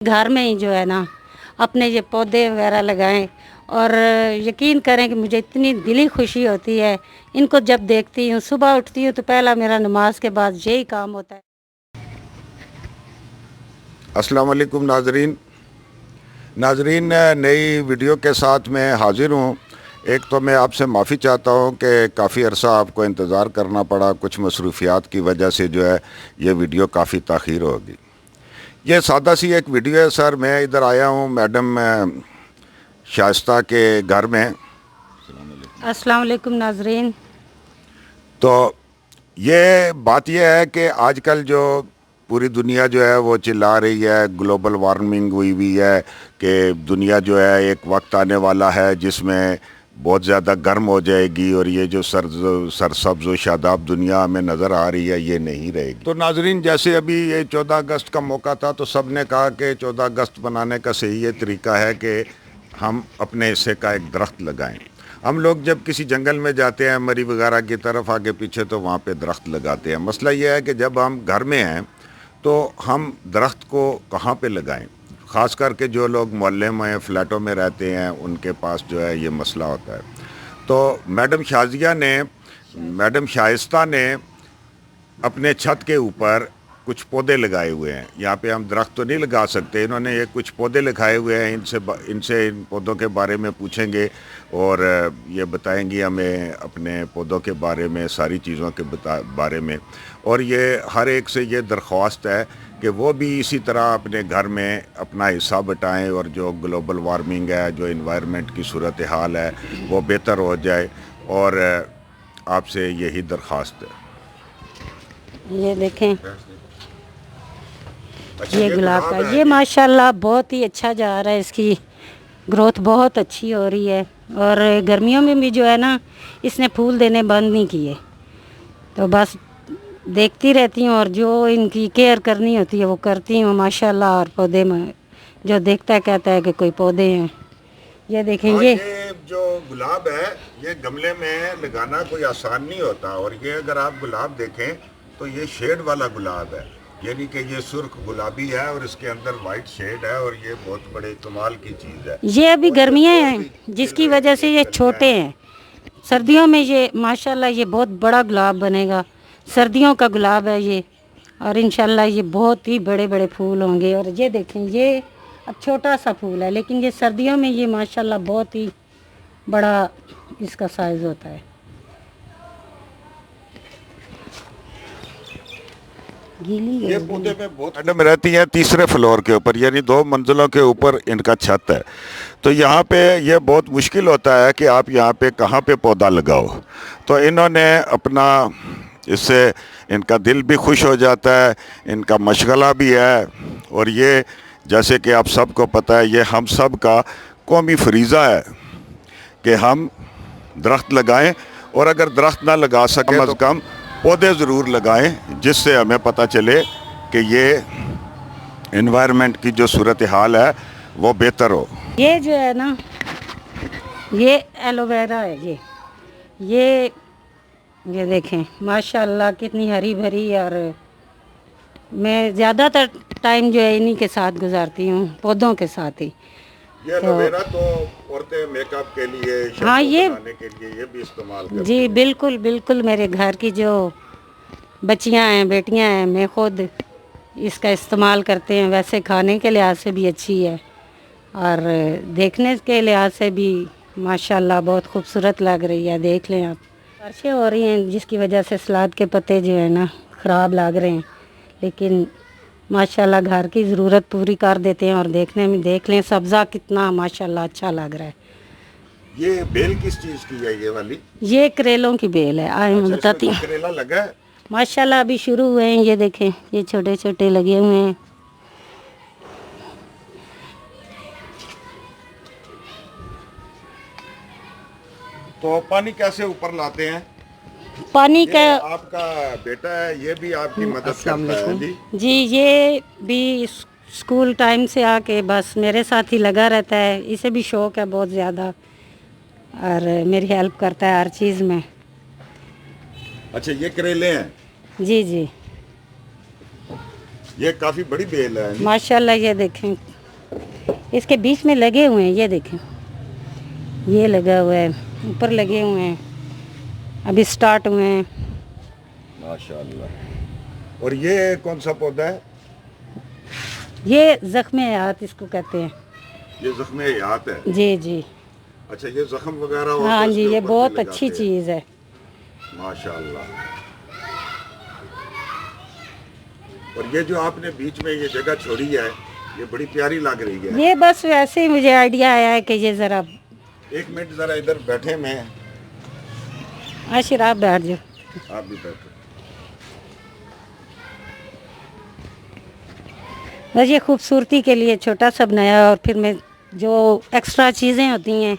घर में ही जो है ना अपने ये पौधे वगैरह लगाएं और यकीन करें कि मुझे इतनी दिली खुशी होती है इनको जब देखती हूँ। सुबह उठती हूँ तो पहला मेरा नमाज के बाद यही काम होता है। अस्सलाम वालेकुम नाजरीन। नई वीडियो के साथ मैं हाज़िर हूँ। एक तो मैं आपसे माफ़ी चाहता हूँ कि काफ़ी अरसा आपको इंतज़ार करना पड़ा, कुछ मसरूफियात की वजह से जो है ये वीडियो काफ़ी ताख़ीर होगी। ये सादा सी एक वीडियो है सर। मैं इधर आया हूँ मैडम शाइस्ता के घर में। अस्सलाम वालेकुम नाजरीन। तो ये बात यह है कि आजकल जो पूरी दुनिया जो है वो चिल्ला रही है, ग्लोबल वार्मिंग हुई है कि दुनिया जो है एक वक्त आने वाला है जिसमें बहुत ज़्यादा गर्म हो जाएगी और ये जो सरसब्ज़ व शादाब दुनिया हमें नज़र आ रही है ये नहीं रहेगी। तो नाजरीन, जैसे अभी ये 14 अगस्त का मौका था तो सब ने कहा कि 14 अगस्त बनाने का सही ये तरीका है कि हम अपने हिस्से का एक दरख्त लगाएं। हम लोग जब किसी जंगल में जाते हैं मरी वगैरह की तरफ आगे पीछे तो वहाँ पे दरख्त लगाते हैं। मसला ये है कि जब हम घर में हैं तो हम दरख्त को कहाँ पे लगाएं। ख़ास करके जो लोग मोहल्ले में फ़्लैटों में रहते हैं उनके पास जो है ये मसला होता है। तो मैडम शाइस्ता ने अपने छत के ऊपर कुछ पौधे लगाए हुए हैं। यहाँ पे हम दरख्त तो नहीं लगा सकते, इन्होंने ये कुछ पौधे लगाए हुए हैं। इनसे इन पौधों के बारे में पूछेंगे और ये बताएंगी हमें अपने पौधों के बारे में, सारी चीज़ों के बारे में। और ये हर एक से ये दरख्वास्त है कि वो भी इसी तरह अपने घर में अपना हिस्सा बटाएं और जो ग्लोबल वार्मिंग है, जो इन्वायरमेंट की सूरत हाल है वो बेहतर हो जाए। और आपसे यही दरख्वास्त है। ये देखें, ये गुलाब का ये माशाल्लाह बहुत ही अच्छा जा रहा है, इसकी ग्रोथ बहुत अच्छी हो रही है। और गर्मियों में भी जो है ना इसने फूल देने बंद नहीं किए, तो बस देखती रहती हूँ और जो इनकी केयर करनी होती है वो करती हूँ माशाल्लाह। और पौधे में जो देखता है कहता है कि कोई पौधे हैं। ये देखें, ये जो गुलाब है ये गमले में लगाना कोई आसान नहीं होता। और ये अगर आप गुलाब देखें तो ये शेड वाला गुलाब है, यानी कि ये सुर्ख गुलाबी है और इसके अंदर वाइट शेड है और ये बहुत बड़े कमाल की चीज़ है। ये अभी गर्मियाँ हैं जिसकी वजह से ये छोटे हैं। सर्दियों में ये माशाल्लाह ये बहुत बड़ा गुलाब बनेगा। सर्दियों का गुलाब है ये और इंशाल्लाह ये बहुत ही बड़े बड़े फूल होंगे। और ये देखें, ये अब छोटा सा फूल है लेकिन ये सर्दियों में ये माशाल्लाह बहुत ही बड़ा इसका साइज़ होता है। ये पौधे में बहुत मैडम रहती हैं तीसरे फ्लोर के ऊपर, यानी 2 मंजिलों के ऊपर इनका छत है। तो यहाँ पे ये बहुत मुश्किल होता है कि आप यहाँ पे कहाँ पे पौधा लगाओ। तो इन्होंने अपना, इससे इनका दिल भी खुश हो जाता है, इनका मशगला भी है। और ये जैसे कि आप सबको पता है ये हम सब का कौमी फरीज़ा है कि हम दरख्त लगाएं और अगर दरख्त ना लगा सकें कम अज़ कम पौधे ज़रूर लगाएं, जिससे हमें पता चले कि ये इन्वायरमेंट की जो सूरत हाल है वो बेहतर हो। ये जो है ना ये एलोवेरा है। ये देखें माशाल्लाह कितनी हरी भरी। और मैं ज़्यादातर टाइम जो है इन्हीं के साथ गुजारती हूँ, पौधों के साथ ही। ये एलोवेरा तो औरतें मेकअप के लिए, हाँ, ये बनाने के लिए ये भी इस्तेमाल करती जी बिल्कुल बिल्कुल। मेरे घर की जो बच्चियाँ हैं, बेटियाँ हैं, मैं खुद इसका इस्तेमाल करते हैं। वैसे खाने के लिहाज से भी अच्छी है और देखने के लिहाज से भी माशाल्लाह बहुत खूबसूरत लग रही है। देख लें आप, बारिशें हो रही हैं जिसकी वजह से सलाद के पत्ते जो है ना ख़राब लग रहे हैं, लेकिन माशाल्लाह घर की ज़रूरत पूरी कर देते हैं। और देखने में देख लें सब्ज़ा कितना माशाल्लाह अच्छा लग रहा है। ये बेल किस चीज़ की है ये वाली? ये करेलों की बेल है। आए मैं बताती हूँ। करेला लगा है माशाल्लाह अभी शुरू हुए हैं। ये देखें, ये छोटे छोटे लगे हुए हैं। तो पानी कैसे ऊपर लाते हैं? पानी का आपका बेटा है, ये भी आपकी मदद करता है जी? जी, ये भी स्कूल टाइम से आके बस मेरे साथ ही लगा रहता है। इसे भी शौक़ है बहुत ज़्यादा और मेरी हेल्प करता है हर चीज़ में। अच्छा, ये करेले हैं? जी जी, ये काफ़ी बड़ी बेल है माशाल्लाह। ये देखें इसके बीच में लगे हुए हैं, ये देखें, ये लगा हुआ है, ऊपर लगे हुए हैं, अभी स्टार्ट हुए हैं। माशाल्लाह। और ये कौन सा पौधा है? ये ज़ख्म हयात इसको कहते हैं। ये ज़ख्म हयात है? जी जी। अच्छा, ये जख्म वगैरह हो हाँ तो जी, इसके ये ऊपर बहुत भी अच्छी लगाते हैं। चीज़ है। माशाल्लाह। और ये जो आपने बीच में ये जगह छोड़ी है, ये बड़ी प्यारी लग रही है। ये बस वैसे ही मुझे आइडिया आया है कि ये ज़रा। एक मिनट ज़रा इधर बैठे, मैं आशिर आप बैठ जाओ। आप भी बैठो। बस ये खूबसूरती के लिए छोटा सा बनाया, और फिर मैं जो एक्स्ट्रा चीज़ें होती हैं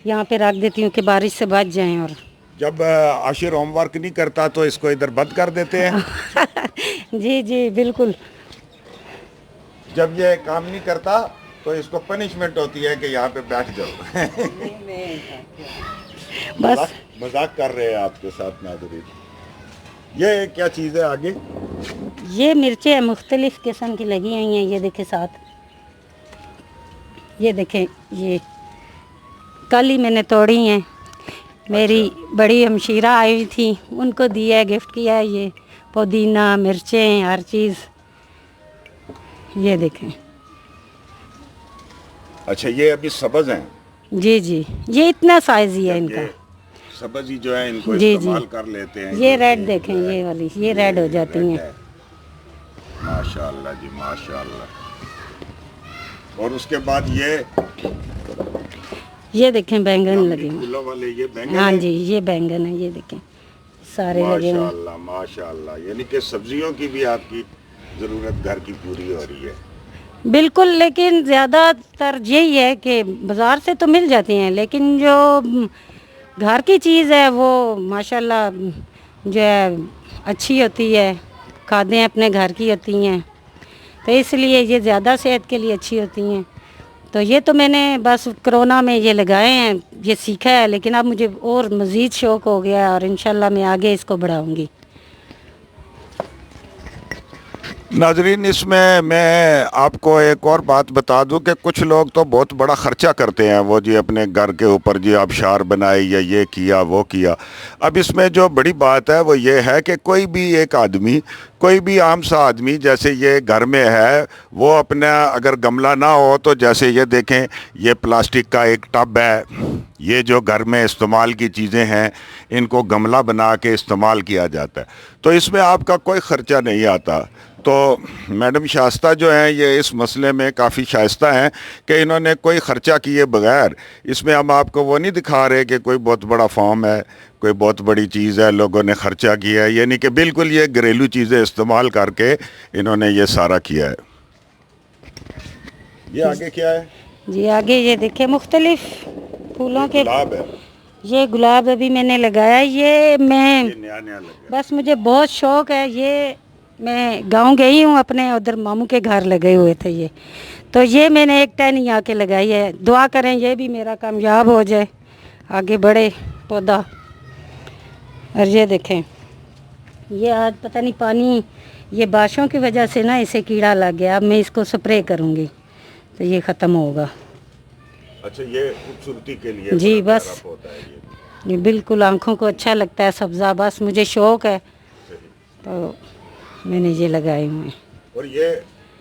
यहाँ पे रख देती हूँ कि बारिश से बच जाएं। और जब आशिर होमवर्क नहीं करता तो इसको इधर बंद कर देते हैं। जी जी बिल्कुल। जब ये काम नहीं करता तो इसको पनिशमेंट होती है कि यहाँ पे बैठ जाओ। बस मजाक कर रहे हैं आपके साथ नाज़रीन। ये क्या चीज़ है आगे? ये मिर्चें मुख्तलिफ़ किस्म की लगी हुई हैं, ये देखें साथ, ये देखें, ये कल ही मैंने तोड़ी हैं। मेरी बड़ी हमशीरा आई हुई थी, उनको दिया है, गिफ्ट किया है। ये पुदीना, मिर्चें, हर चीज़, ये देखें। अच्छा, ये अभी सब्ज हैं? जी जी, ये इतना साइज़ ही है इनका। सब्ज ही जो है इनको जी इस्तेमाल जी। कर लेते हैं। ये रेड देखें, ये वाली, ये रेड हो जाती रेड हैं। है। माशाल्लाह जी माशाल्लाह। और उसके बाद ये देखें बैंगन लगे हुए हैं। फूलों वाले ये बैंगन हाँ है? जी, ये बैंगन है, ये देखें सारे लगे हुए हैं। माशाल्लाह माशाल्लाह। यानी कि सब्जियों की भी आपकी ज़रूरत घर की पूरी हो रही है। बिल्कुल, लेकिन ज़्यादातर यही है कि बाज़ार से तो मिल जाती हैं, लेकिन जो घर की चीज़ है वो माशाल्लाह जो है अच्छी होती है, खादें अपने घर की होती हैं, तो इसलिए ये ज़्यादा सेहत के लिए अच्छी होती हैं। तो ये तो मैंने बस कोरोना में ये लगाए हैं, ये सीखा है, लेकिन अब मुझे और मज़ीद शौक़ हो गया है और इंशाल्लाह मैं आगे इसको बढ़ाऊँगी। नाजरीन, इसमें मैं आपको एक और बात बता दूं कि कुछ लोग तो बहुत बड़ा ख़र्चा करते हैं, वो जी अपने घर के ऊपर जी आबशार बनाए या ये किया वो किया। अब इसमें जो बड़ी बात है वो ये है कि कोई भी एक आदमी, कोई भी आम सा आदमी, जैसे ये घर में है, वो अपना अगर गमला ना हो तो जैसे ये देखें, ये प्लास्टिक का एक टब है, ये जो घर में इस्तेमाल की चीज़ें हैं इनको गमला बना के इस्तेमाल किया जाता है, तो इसमें आपका कोई ख़र्चा नहीं आता। तो मैडम शाइस्ता जो हैं ये इस मसले में काफ़ी शाइस्ता हैं कि इन्होंने कोई ख़र्चा किए बगैर, इसमें हम आपको वो नहीं दिखा रहे कि कोई बहुत बड़ा फॉर्म है, कोई बहुत बड़ी चीज़ है, लोगों ने ख़र्चा किया है, यानी कि बिल्कुल ये घरेलू चीज़ें इस्तेमाल करके इन्होंने ये सारा किया है। ये आगे क्या है जी? आगे ये देखिए मुख्तलिफ फूलों के, गुलाब है। ये गुलाब अभी मैंने लगाया, ये मैं नया नया लगा। बस मुझे बहुत शौक़ है। ये मैं गांव गई हूँ, अपने उधर मामू के घर लगे हुए थे ये, तो ये मैंने एक टहनी आके लगाई है। दुआ करें ये भी मेरा कामयाब हो जाए, आगे बढ़े पौधा। और ये देखें, ये आज पता नहीं पानी, ये बारिशों की वजह से ना इसे कीड़ा लग गया, अब मैं इसको स्प्रे करूँगी तो ये ख़त्म होगा। अच्छा, ये खूबसूरती के लिए जी बड़ा बस, प्यारा पौधा है ये बिल्कुल आँखों को अच्छा लगता है सब्ज़ा, बस मुझे शौक़ है तो मैंने ये लगाए हुए हैं। और ये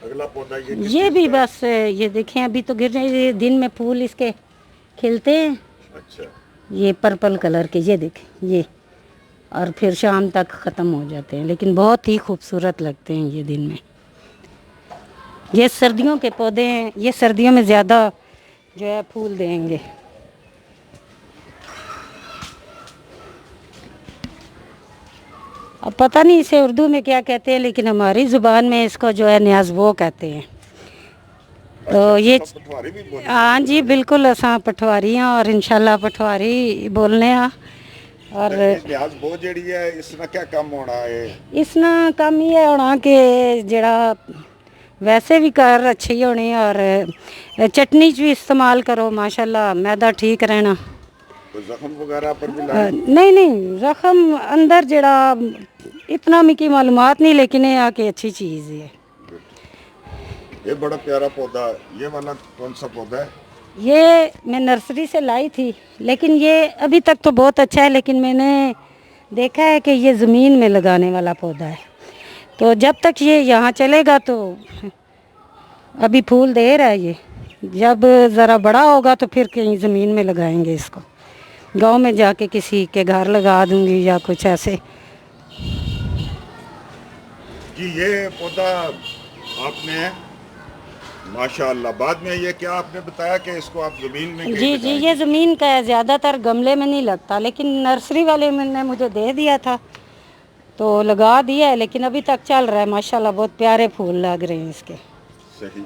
अगला पौधा ये भी बस, ये देखें अभी तो गिर रहे हैं, दिन में फूल इसके खिलते हैं। अच्छा, ये पर्पल कलर के, ये देखें ये, और फिर शाम तक ख़त्म हो जाते हैं, लेकिन बहुत ही खूबसूरत लगते हैं ये दिन में। ये सर्दियों के पौधे हैं, ये सर्दियों में ज़्यादा जो है फूल देंगे। अब पता नहीं इसे उर्दू में क्या कहते हैं, लेकिन हमारी ज़ुबान में इसको जो है न्याज़वो कहते हैं। तो ये पटवारी भी बोलते हाँ जी बिल्कुल, असां पटवारी हैं और इंशाल्लाह पटवारी बोलने आ। और लिहाज बहुत जड़ी है, इसना क्या कम होना है? इसना कम ये होना कि जड़ा वैसे भी कर अच्छे ही होने, और चटनी च भी इस्तेमाल करो माशाल्लाह, मैदा ठीक रहना। तो जख्म वगैरह पर भी नहीं नहीं, ज़ख्म अंदर जड़ा इतना मिकी मालूमात नहीं, लेकिन ये आके अच्छी चीज़ है। ये बड़ा प्यारा पौधा, ये वाला कौन सा पौधा है? ये मैं नर्सरी से लाई थी, लेकिन ये अभी तक तो बहुत अच्छा है, लेकिन मैंने देखा है कि ये ज़मीन में लगाने वाला पौधा है। तो जब तक ये यहाँ चलेगा तो अभी फूल दे रहा है ये, जब ज़रा बड़ा होगा तो फिर कहीं ज़मीन में लगाएंगे इसको, गांव में जाके किसी के घर लगा दूंगी या कुछ ऐसे। जी ये पौधा आपने माशाअल्लाह, बाद में ये क्या आपने बताया कि इसको आप ज़मीन में कहीं जी जी, लगाएंगे? ये ज़मीन का है, ज़्यादातर गमले में नहीं लगता, लेकिन नर्सरी वाले ने मुझे दे दिया था तो लगा दिया है, लेकिन अभी तक चल रहा है माशाल्लाह, बहुत प्यारे फूल लग रहे हैं इसके। सही।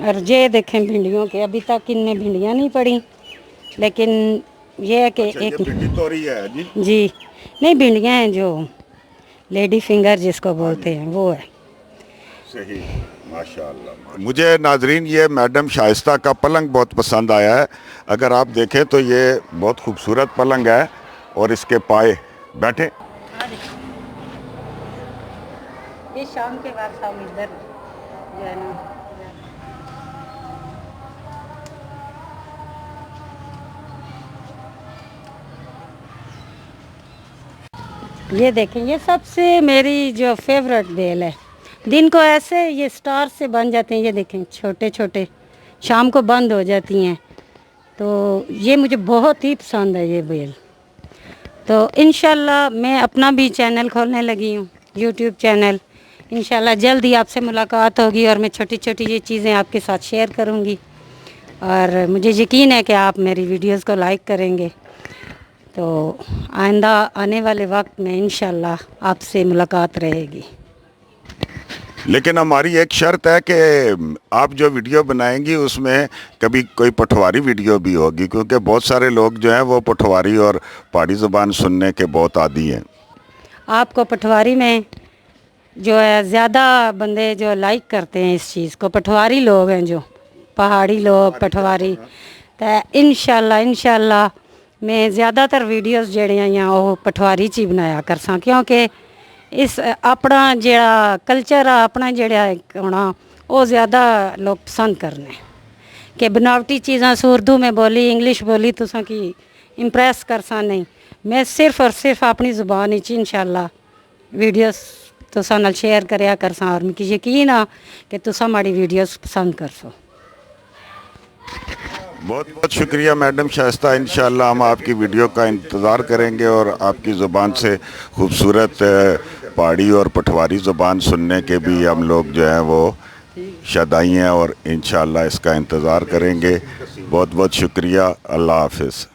और ये देखें भिंडियों के, अभी तक इनमें भिंडियाँ नहीं पड़ी, लेकिन ये है कि अच्छा, एक ये भिंडी तोरी है जी? जी नहीं, भिंडियाँ हैं जो लेडी फिंगर जिसको बोलते हैं वो है। सही, माशाअल्लाह। मुझे नाजरीन ये मैडम शाइस्ता का पलंग बहुत पसंद आया है। अगर आप देखें तो ये बहुत खूबसूरत पलंग है और इसके पाए बैठे। ये शाम के वक्त हम इधर जो है ना, ये देखें, ये सबसे मेरी जो फेवरेट बेल है। दिन को ऐसे ये स्टार से बन जाते हैं, ये देखें छोटे छोटे, शाम को बंद हो जाती हैं। तो ये मुझे बहुत ही पसंद है ये बेल। तो इंशाल्लाह मैं अपना भी चैनल खोलने लगी हूँ, यूट्यूब चैनल। इंशाल्लाह जल्द ही आपसे मुलाकात होगी और मैं छोटी छोटी ये चीज़ें आपके साथ शेयर करूँगी, और मुझे यकीन है कि आप मेरी वीडियोस को लाइक करेंगे। तो आइंदा आने वाले वक्त में इंशाल्लाह आपसे मुलाकात रहेगी। लेकिन हमारी एक शर्त है कि आप जो वीडियो बनाएंगी उसमें कभी कोई पटवारी वीडियो भी होगी, क्योंकि बहुत सारे लोग जो हैं वो पटवारी और पहाड़ी ज़ुबान सुनने के बहुत आदी हैं। आपको पटवारी में जो है ज़्यादा बंदे जो लाइक करते हैं इस चीज़ को, पटवारी लोग हैं, जो पहाड़ी लोग पटवारी। तो इंशाल्लाह मैं ज़्यादातर वीडियोस जेड़े हैं वो पटवारी च ही बनाया करसा, क्योंकि इस अपना जेड़ा कल्चर आ, अपना जेड़ा होना वो ज़्यादा लोग पसंद करने कि बनावटी चीज़ां उर्दू में बोली, इंग्लिश बोली तुसा की इम्प्रेस करसा नहीं। मैं सिर्फ और सिर्फ अपनी ज़ुबान ही इंशाल्लाह वीडियोस तुसा नाल शेयर करया करसा, और मिगी यकीन आ कि तुसा हमारी वीडियोस पसंद करसो। बहुत बहुत शुक्रिया मैडम शाइस्ता। इंशाल्लाह हम आपकी वीडियो का इंतज़ार करेंगे और आपकी ज़ुबान से खूबसूरत पहाड़ी और पटवारी ज़ुबान सुनने के भी हम लोग जो हैं वो शदाई हैं, और इंशाल्लाह इसका इंतज़ार करेंगे। बहुत बहुत शुक्रिया। अल्लाह हाफ़िज़।